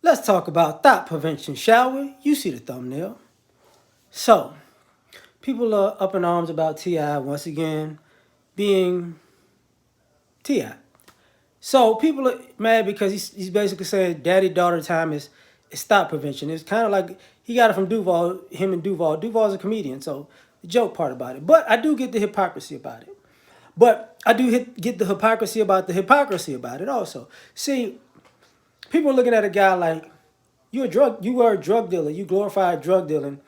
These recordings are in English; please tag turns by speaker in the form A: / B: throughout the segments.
A: Let's talk about thought prevention, shall we? You see the thumbnail. So, people are up in arms about T.I. once again being T.I. So, people are mad because he's basically saying daddy-daughter time is thought prevention. It's kind of like he got it from Duval, him and Duval. Duval's a comedian, so the joke part about it. But I do get the hypocrisy about it. But I do get the hypocrisy about it also. See, people are looking at a guy like, you are a drug dealer. You glorified drug dealing,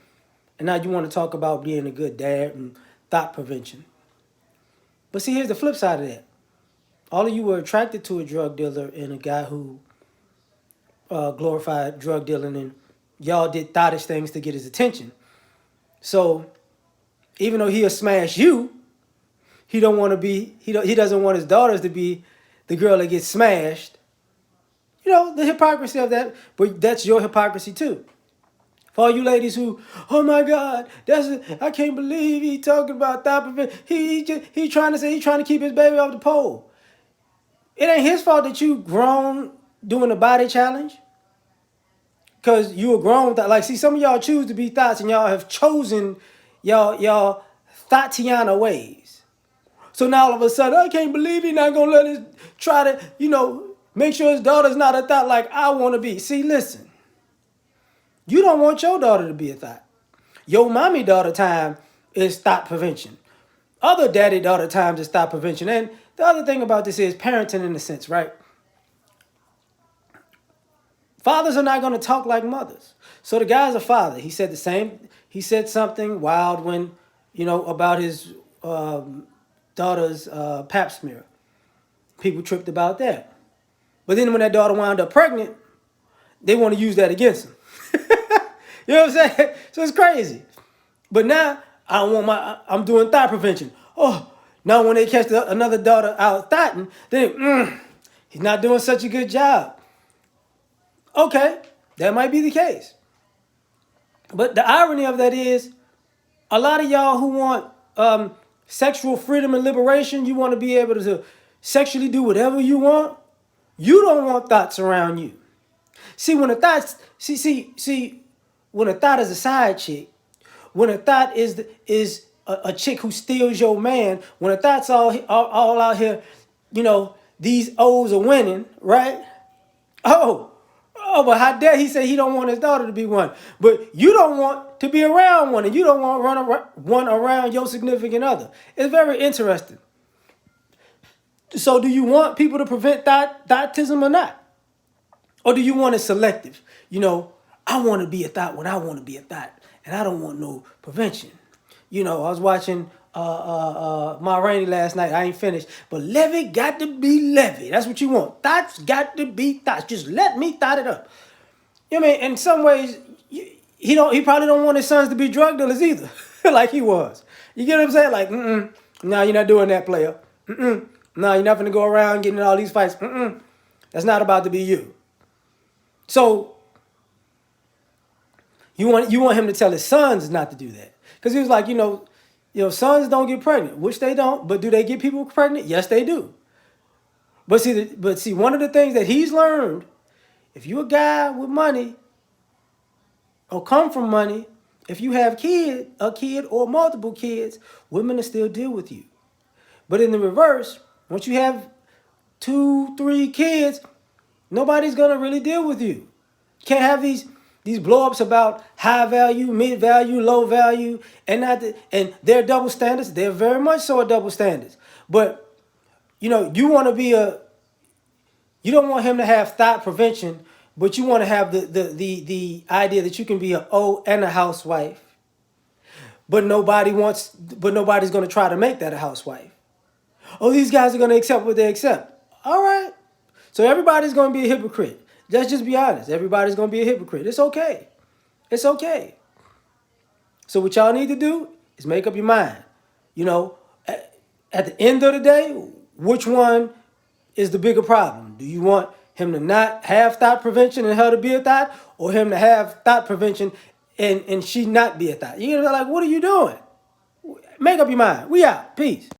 A: and now you want to talk about being a good dad and thought prevention. But see, here's the flip side of that. All of you were attracted to a drug dealer and a guy who glorified drug dealing, and y'all did thottish things to get his attention. So even though he'll smash you, he doesn't want his daughters to be the girl that gets smashed. You know, the hypocrisy of that, but that's your hypocrisy too. For all you ladies who, oh my God, I can't believe he talking about thought prevention. He trying to keep his baby off the pole. It ain't his fault that you grown doing the body challenge. Cause you were grown with that. Like, see, some of y'all choose to be thoughts and y'all have chosen y'all Thotiana ways. So now all of a sudden, I can't believe he not gonna let us try to, make sure his daughter's not a thought like I want to be. See, listen. You don't want your daughter to be a thought. Your mommy daughter time is thought prevention. Other daddy daughter times is thought prevention. And the other thing about this is parenting in a sense, right? Fathers are not going to talk like mothers. So the guy's a father. He said the same. He said something wild when, about his daughter's pap smear. People tripped about that. But then when that daughter wound up pregnant, they want to use that against him. You know what I'm saying? So it's crazy. But now I'm doing thought prevention. Oh, now when they catch another daughter out thoughting, then he's not doing such a good job. Okay, that might be the case. But the irony of that is, a lot of y'all who want sexual freedom and liberation, you want to be able to sexually do whatever you want. You don't want thoughts around you. See, when a thought, when a thought is a side chick, when a thought is a chick who steals your man, when a thought's all out here, these O's are winning, right? Oh, but how dare he say he don't want his daughter to be one? But you don't want to be around one, and you don't want to run one around your significant other. It's very interesting. So do you want people to prevent thoughtism or not? Or do you want it selective? I want to be a thought when I want to be a thought, and I don't want no prevention. I was watching Ma Rainey last night. I ain't finished. But Levy got to be Levy. That's what you want. Thoughts got to be thoughts. Just let me thought it up. You know what I mean? In some ways, he probably don't want his sons to be drug dealers either, like he was. You get what I'm saying? Like, no, you're not doing that, player. No, you're not going to go around getting in all these fights. That's not about to be you. So you want him to tell his sons not to do that. Because he was like, sons don't get pregnant, which they don't. But do they get people pregnant? Yes, they do. But see, one of the things that he's learned, if you're a guy with money or come from money, if you have a kid or multiple kids, women will still deal with you. But in the reverse, once you have 2, 3 kids, nobody's gonna really deal with you. You can't have these blow-ups about high value, mid value, low value, and they're double standards. They're very much so a double standards. But you want to be you don't want him to have thought prevention, but you want to have the idea that you can be an O and a housewife. But nobody's gonna try to make that a housewife. Oh, these guys are gonna accept what they accept. All right. So everybody's going to be a hypocrite. Let's just be honest. Everybody's going to be a hypocrite. It's okay. It's okay. So what y'all need to do is make up your mind. At the end of the day, which one is the bigger problem? Do you want him to not have thought prevention and her to be a thought, or him to have thought prevention and she not be a thought? Like, what are you doing? Make up your mind. We out. Peace.